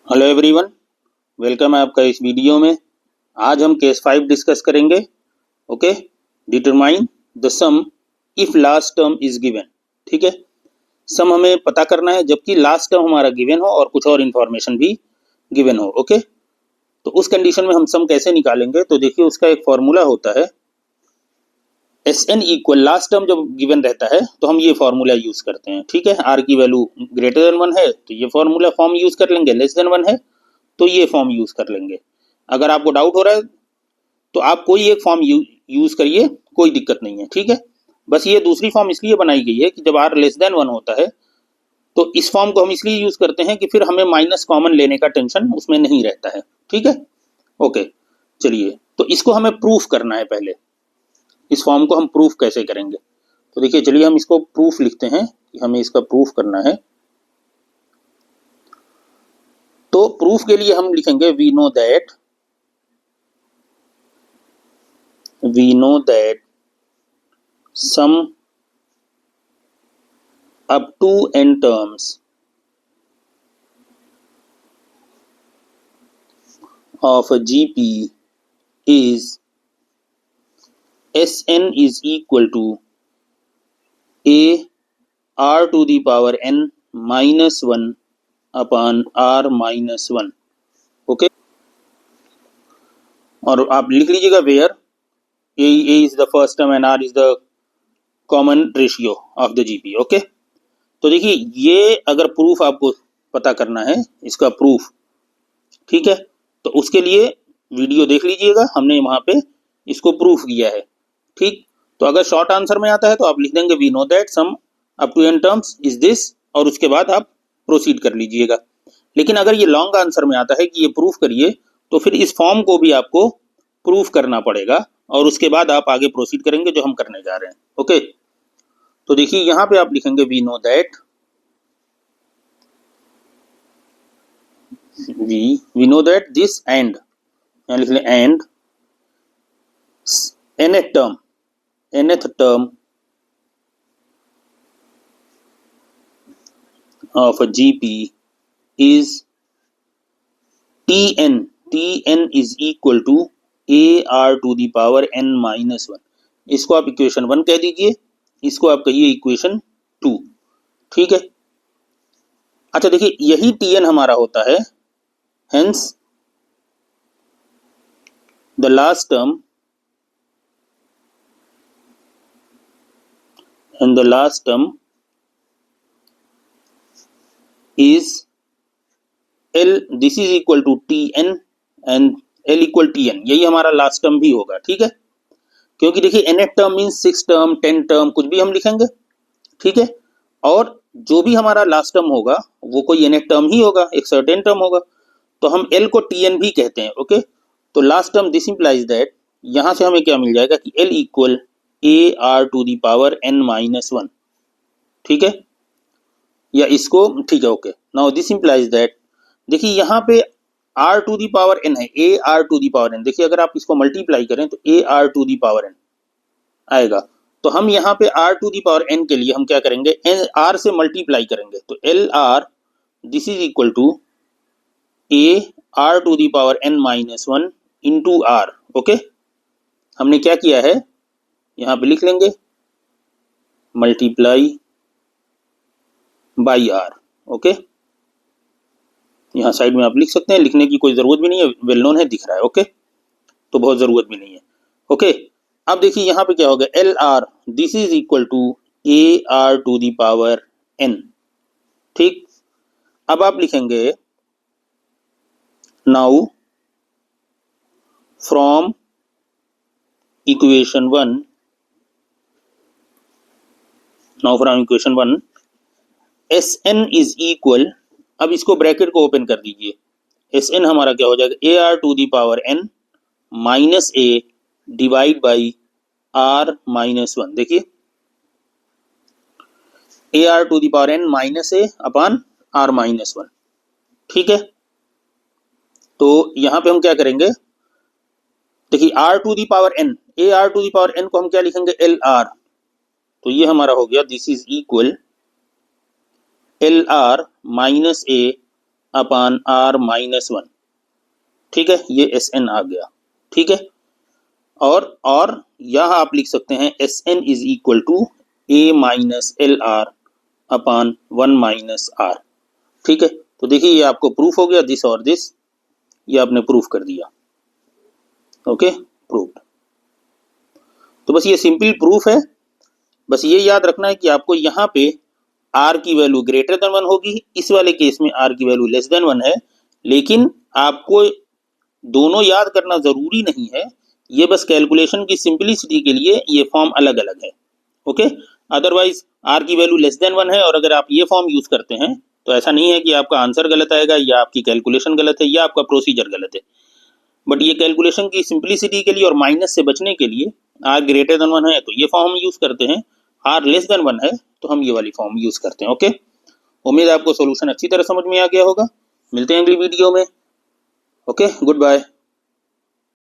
Hello everyone, welcome है आपका इस वीडियो में। आज हम केस 5 डिस्कस करेंगे। Okay, determine the sum if last term is given. ठीक है, सम हमें पता करना है जबकि लास्ट टर्म हमारा गिवन हो और कुछ और इन्फॉर्मेशन भी गिवन हो। ओके, तो उस कंडीशन में हम सम कैसे निकालेंगे? तो देखिए, उसका एक फॉर्मूला होता है S N equal, last term जब गिवन रहता है तो हम ये फॉर्मूला यूज करते हैं। ठीक है, आर की वैल्यू ग्रेटर देन 1 है तो ये फॉर्मूला फॉर्म यूज कर लेंगे, लेस देन 1 है तो ये फॉर्म यूज कर लेंगे। अगर आपको डाउट हो रहा है तो आप कोई एक फॉर्म यूज करिए, कोई दिक्कत नहीं है। ठीक है, बस ये दूसरी फॉर्म इसलिए बनाई गई है कि जब आर लेस देन 1 होता है तो इस फॉर्म को हम इसलिए यूज करते हैं कि फिर हमें माइनस कॉमन लेने का टेंशन उसमें नहीं रहता है। ठीक है, ओके, चलिए, तो इसको हमें प्रूफ करना है। पहले इस फॉर्म को हम प्रूफ कैसे करेंगे? तो देखिए, चलिए हम इसको प्रूफ लिखते हैं कि हमें इसका प्रूफ करना है। तो प्रूफ के लिए हम लिखेंगे we know that sum up to n terms of a GP is Sn is equal to a r to the power n minus 1 upon r minus 1। Okay, और आप लिख लीजिएगा where a is the first term and r is the common ratio of the GP। Okay, तो देखिए, ये अगर proof आपको पता करना है, इसका प्रूफ, ठीक है, तो उसके लिए वीडियो देख लीजिएगा, हमने वहां पे इसको प्रूफ किया है। ठीक, तो अगर शॉर्ट आंसर में आता है तो आप लिख देंगे we know that sum up to N terms is this, और उसके बाद आप प्रोसीड कर लीजिएगा। लेकिन अगर ये लॉन्ग आंसर में आता है कि ये प्रूफ करिए, तो फिर इस फॉर्म को भी आपको प्रूफ करना पड़ेगा और उसके बाद आप आगे प्रोसीड करेंगे, जो हम करने जा रहे हैं। ओके, तो देखिए, यहां पे आप लिखेंगे we know that we know that this and, यहाँ लिख लें and nth term of a GP is tn is equal to ar to the power n minus 1। इसको आप इक्वेशन 1 कह दीजिए, इसको आप कहिए इक्वेशन 2। ठीक है, अच्छा देखिए, यही tn हमारा होता है, hence the last term and the last term is L, this is equal to Tn and L equal Tn, यही हमारा लास्ट टर्म भी होगा। ठीक है, क्योंकि देखिए nth term means 6 term 10 term कुछ भी हम लिखेंगे। ठीक है, और जो भी हमारा लास्ट टर्म होगा वो कोई nth टर्म ही होगा, एक सर्टेन टर्म होगा, तो हम L को Tn भी कहते हैं। ओके, तो last term this implies that, यहां से हमें क्या मिल जाएगा कि L equal A R to the power n minus 1। ठीक है, या इसको, ठीक है, okay, now this implies that, देखिए यहाँ पे r to the power n है, A R to the power n। देखिए, अगर आप इसको मल्टीप्लाई करें तो A R to the power n आएगा। तो हम यहाँ पे r to the power n के लिए हम क्या करेंगे, r से मल्टीप्लाई करेंगे, तो L R this is equal to A R to the power n minus 1 into R. Okay, हमने क्या किया है, यहाँ पे लिख लेंगे मल्टीप्लाई बाई आर। ओके, यहाँ साइड में आप लिख सकते हैं, लिखने की कोई जरूरत भी नहीं है, वेल नोन है, दिख रहा है। ओके, तो बहुत जरूरत भी नहीं है। ओके, अब देखिए यहाँ पे क्या होगा, L R this is equal to A R to the power N. ठीक, अब आप लिखेंगे now from equation 1, S N is equal, अब इसको ब्रैकेट को ओपन कर दीजिए, एस एन हमारा क्या हो जाएगा, A R to the power N minus A divide by R minus 1। देखिए, A R to the power N minus A upon R minus 1। ठीक है, तो यहां पे हम क्या करेंगे, देखिए R to the power N, A R to the power N को हम क्या लिखेंगे, एल आर, तो ये हमारा हो गया this is equal L R minus A upon R minus one, ठीक है, ये एस एन आ गया, ठीक है। और यह आप लिख सकते हैं S N is equal to A minus L R upon one minus R, ठीक है। तो देखिए ये आपको प्रूफ हो गया, दिस और दिस, ये आपने प्रूफ कर दिया, ओके, प्रूफ। तो बस ये सिंपल प्रूफ है। बस ये याद रखना है कि आपको यहाँ पे आर की वैल्यू ग्रेटर देन वन होगी, इस वाले केस में आर की वैल्यू लेस देन वन है, लेकिन आपको दोनों याद करना जरूरी नहीं है, ये बस कैलकुलेशन की सिंपलिसिटी के लिए ये फॉर्म अलग अलग है, ओके। अदरवाइज आर की वैल्यू लेस देन वन है और अगर आप ये फॉर्म यूज करते हैं तो ऐसा नहीं है कि आपका आंसर गलत आएगा या आपकी कैलकुलेशन गलत है या आपका प्रोसीजर गलत है, बट ये कैलकुलेशन की सिंपलिसिटी के लिए और माइनस से बचने के लिए आर ग्रेटर देन वन है तो ये फॉर्म हम यूज करते हैं, आर लेस देन वन है तो हम ये वाली फॉर्म यूज करते हैं, ओके। उम्मीद है आपको सोल्यूशन अच्छी तरह समझ में आ गया होगा। मिलते हैं अगली वीडियो में, ओके, गुड बाय।